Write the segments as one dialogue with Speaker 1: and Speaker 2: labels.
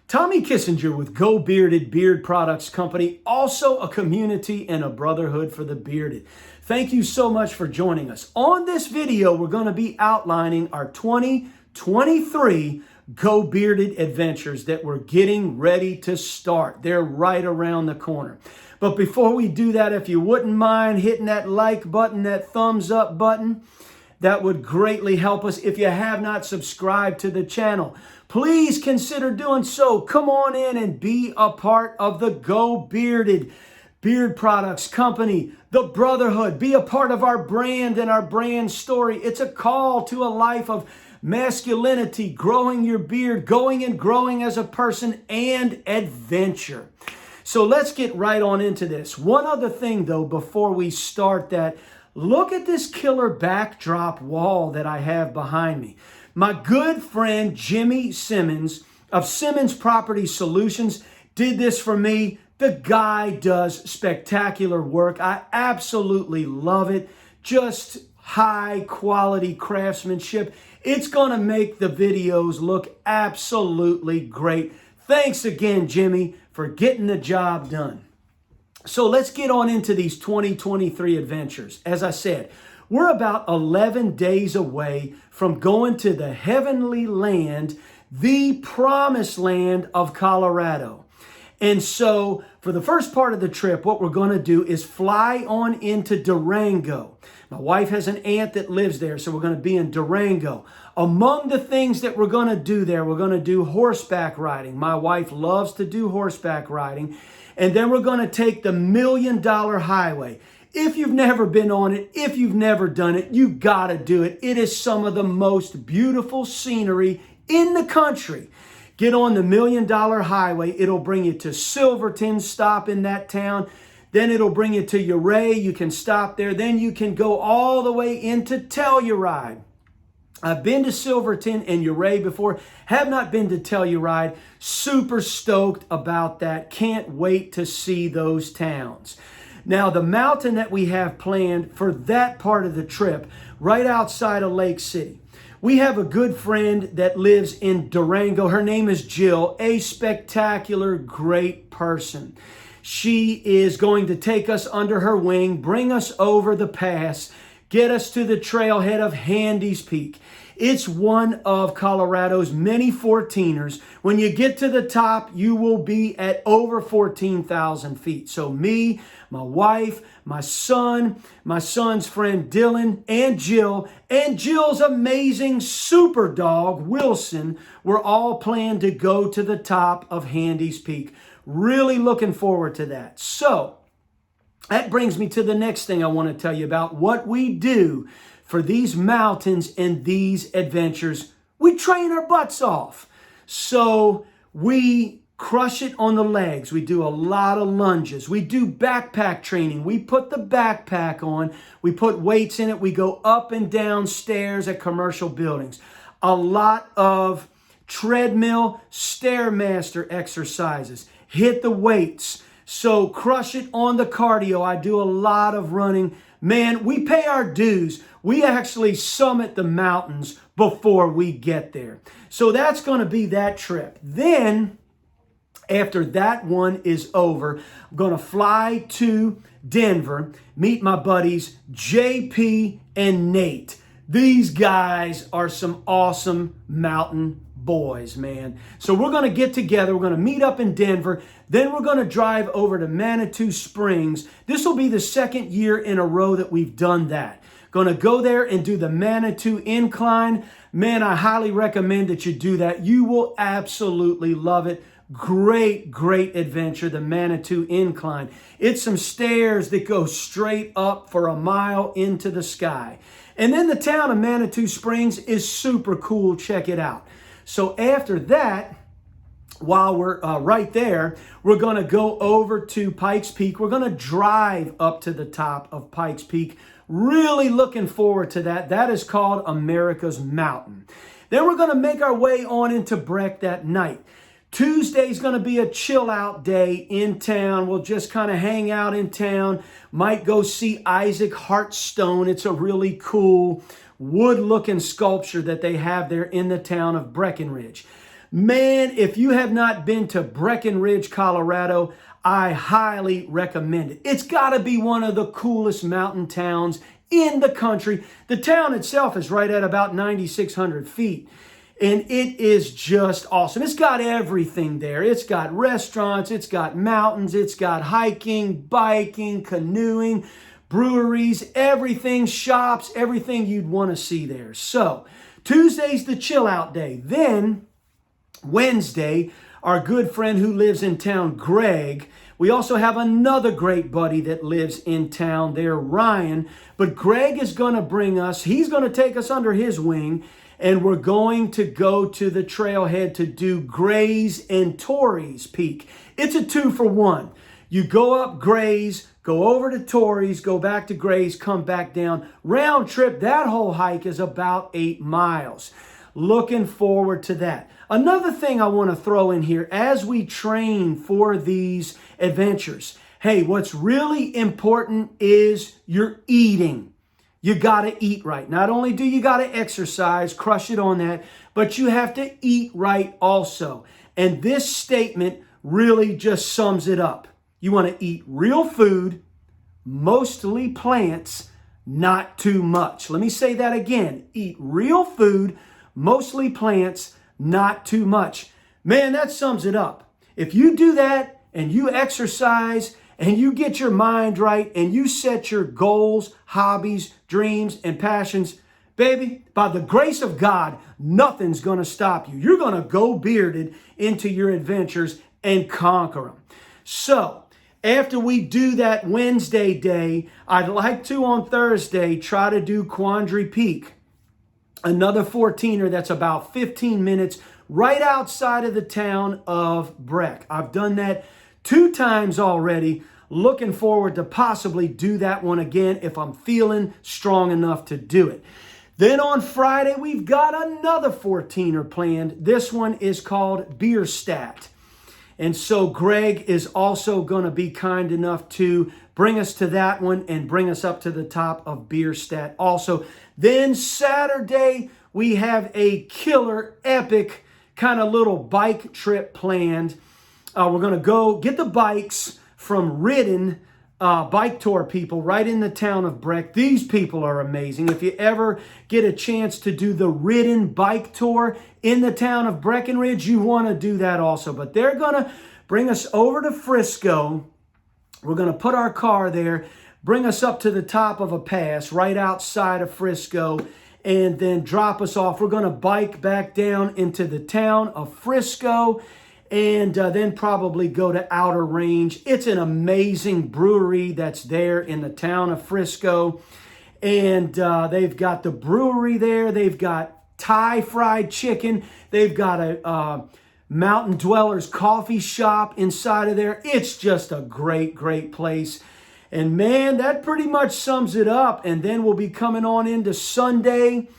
Speaker 1: Tommy Kissinger with Geaux Bearded Beard Products Company, also a community and a brotherhood for the bearded. Thank you so much for joining us. On this video, we're going to be outlining our 2023 Geaux Bearded Adventures that we're getting ready to start. They're right around the corner. But before we do that, if you wouldn't mind hitting that like button, that thumbs up button, that would greatly help us. If you have not subscribed to the channel, please consider doing so. Come on in and be a part of the Geaux Bearded Beard Products Company, the brotherhood. Be a part of our brand and our brand story. It's a call to a life of masculinity, growing your beard, going and growing as a person, and adventure. So let's get right on into this. One other thing, though, before we start that, look at this killer backdrop wall that I have behind me. My good friend Jimmy Simmons of Simmons Property Solutions did this for me. The guy does spectacular work. I absolutely love it. Just high quality craftsmanship. It's going to make the videos look absolutely great. Thanks again, Jimmy, for getting the job done. So let's get on into these 2023 adventures. As I said, we're about 11 days away from going to the heavenly land, the promised land of Colorado. And so for the first part of the trip, what we're going to do is fly on into Durango. My wife has an aunt that lives there, so we're going to be in Durango. Among the things that we're going to do there, we're going to do horseback riding. My wife loves to do horseback riding. And then we're going to take the $1 Million Highway. If you've never been on it, if you've never done it, you got to do it. It is some of the most beautiful scenery in the country. Get on the $1 Million Highway. It'll bring you to Silverton, stop in that town. Then it'll bring you to Ouray. You can stop there. Then you can go all the way into Telluride. I've been to Silverton and Ouray before. Have not been to Telluride. Super stoked about that. Can't wait to see those towns. Now, the mountain that we have planned for that part of the trip, right outside of Lake City. We have a good friend that lives in Durango. Her name is Jill, a spectacular, great person. She is going to take us under her wing, bring us over the pass, get us to the trailhead of Handies Peak. It's one of Colorado's many 14ers. When you get to the top, you will be at over 14,000 feet. So me, my wife, my son's friend Dylan, and Jill's amazing super dog, Wilson, we're all planned to go to the top of Handies Peak. Really looking forward to that. So that brings me to the next thing I want to tell you about what we do for these mountains and these adventures. We train our butts off. So we crush it on the legs. We do a lot of lunges. We do backpack training. We put the backpack on. We put weights in it. We go up and down stairs at commercial buildings. A lot of treadmill, Stairmaster exercises. Hit the weights. So crush it on the cardio. I do a lot of running. Man, we pay our dues. We actually summit the mountains before we get there. So that's going to be that trip. Then, after that one is over, I'm going to fly to Denver, meet my buddies JP and Nate. These guys are some awesome mountain boys, man. So we're going to get together. We're going to meet up in Denver. Then we're going to drive over to Manitou Springs. This will be the second year in a row that we've done that. Going to go there and do the Manitou Incline. Man, I highly recommend that you do that. You will absolutely love it. Great, great adventure, the Manitou Incline. It's some stairs that go straight up for a mile into the sky. And then the town of Manitou Springs is super cool. Check it out. So after that, while we're right there, we're going to go over to Pikes Peak. We're going to drive up to the top of Pikes Peak. Really looking forward to that. That is called America's Mountain. Then we're going to make our way on into Breck that night. Tuesday's going to be a chill out day in town. We'll just kind of hang out in town. Might go see Isak Heartstone. It's a really cool wood-looking sculpture that they have there in the town of Breckenridge. Man, if you have not been to Breckenridge, Colorado, I highly recommend it. It's got to be one of the coolest mountain towns in the country. The town itself is right at about 9,600 feet. And it is just awesome. It's got everything there. It's got restaurants, it's got mountains, it's got hiking, biking, canoeing, breweries, everything, shops, everything you'd want to see there. So, Tuesday's the chill out day. Then, Wednesday, our good friend who lives in town, Greg. We also have another great buddy that lives in town there, Ryan. But Greg is going to bring us, he's going to take us under his wing, and we're going to go to the trailhead to do Gray's and Torrey's Peak. It's a 2-for-1. You go up Gray's, go over to Torrey's, go back to Gray's, come back down. Round trip, that whole hike is about 8 miles. Looking forward to that. Another thing I want to throw in here as we train for these adventures. Hey, what's really important is your eating. You got to eat right. Not only do you got to exercise, crush it on that, but you have to eat right also. And this statement really just sums it up. You want to eat real food, mostly plants, not too much. Let me say that again. Eat real food, mostly plants, not too much. Man, that sums it up. If you do that and you exercise and you get your mind right and you set your goals, hobbies, dreams, and passions, baby, by the grace of God, nothing's going to stop you. You're going to go bearded into your adventures and conquer them. So, after we do that Wednesday day, I'd like to on Thursday try to do Quandary Peak. Another 14er that's about 15 minutes right outside of the town of Breck. I've done that 2 times already. Looking forward to possibly do that one again if I'm feeling strong enough to do it. Then on Friday, we've got another 14er planned. This one is called Bierstadt. And so Greg is also going to be kind enough to bring us to that one and bring us up to the top of Bierstadt also. Then Saturday, we have a killer, epic kind of little bike trip planned. We're going to go get the bikes from Ridden bike tour people right in the town of Breck. These people are amazing. If you ever get a chance to do the Ridden bike tour in the town of Breckenridge, you want to do that also. But they're going to bring us over to Frisco. We're going to put our car there, bring us up to the top of a pass right outside of Frisco, and then drop us off. We're going to bike back down into the town of Frisco, and then probably go to Outer Range. It's an amazing brewery that's there in the town of Frisco. And they've got the brewery there. They've got Thai fried chicken. They've got a Mountain Dwellers coffee shop inside of there. It's just a great, great place. And man, that pretty much sums it up. And then we'll be coming on into Sunday.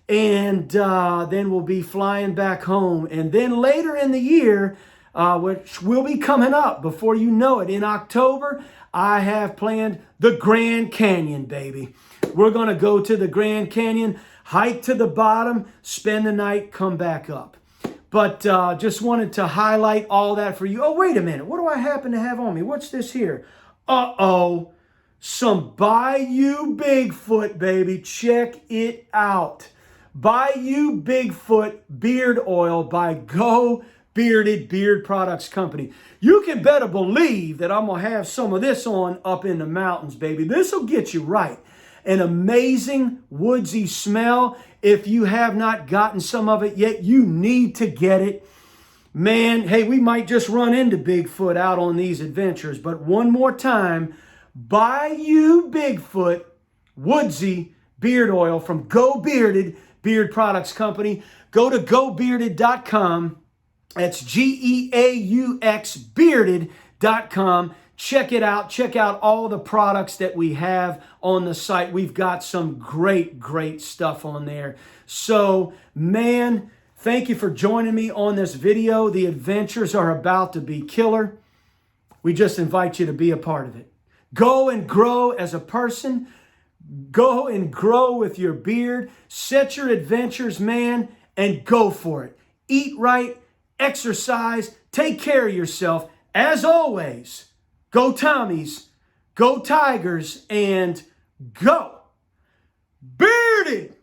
Speaker 1: And then we'll be flying back home. And then later in the year, which will be coming up before you know it, in October, I have planned the Grand Canyon, baby. We're going to go to the Grand Canyon, hike to the bottom, spend the night, come back up. But just wanted to highlight all that for you. Oh, wait a minute. What do I happen to have on me? What's this here? Uh-oh. Some Bayou Bigfoot, baby. Check it out. Bayou Bigfoot Beard Oil by Geaux Bearded Beard Products Company. You can better believe that I'm going to have some of this on up in the mountains, baby. This will get you right. An amazing woodsy smell. If you have not gotten some of it yet, you need to get it. Man, hey, we might just run into Bigfoot out on these adventures, but one more time, Bayou Bigfoot Woodsy Beard Oil from Geaux Bearded Beard Products Company. Go to GeauxBearded.com. That's G-E-A-U-X bearded.com. Check it out. Check out all the products that we have on the site. We've got some great, great stuff on there. So, man, thank you for joining me on this video. The adventures are about to be killer. We just invite you to be a part of it. Go and grow as a person. Go and grow with your beard. Set your adventures, man, and go for it. Eat right, exercise, take care of yourself. As always, go Tommies, go Tigers, and go Bearded!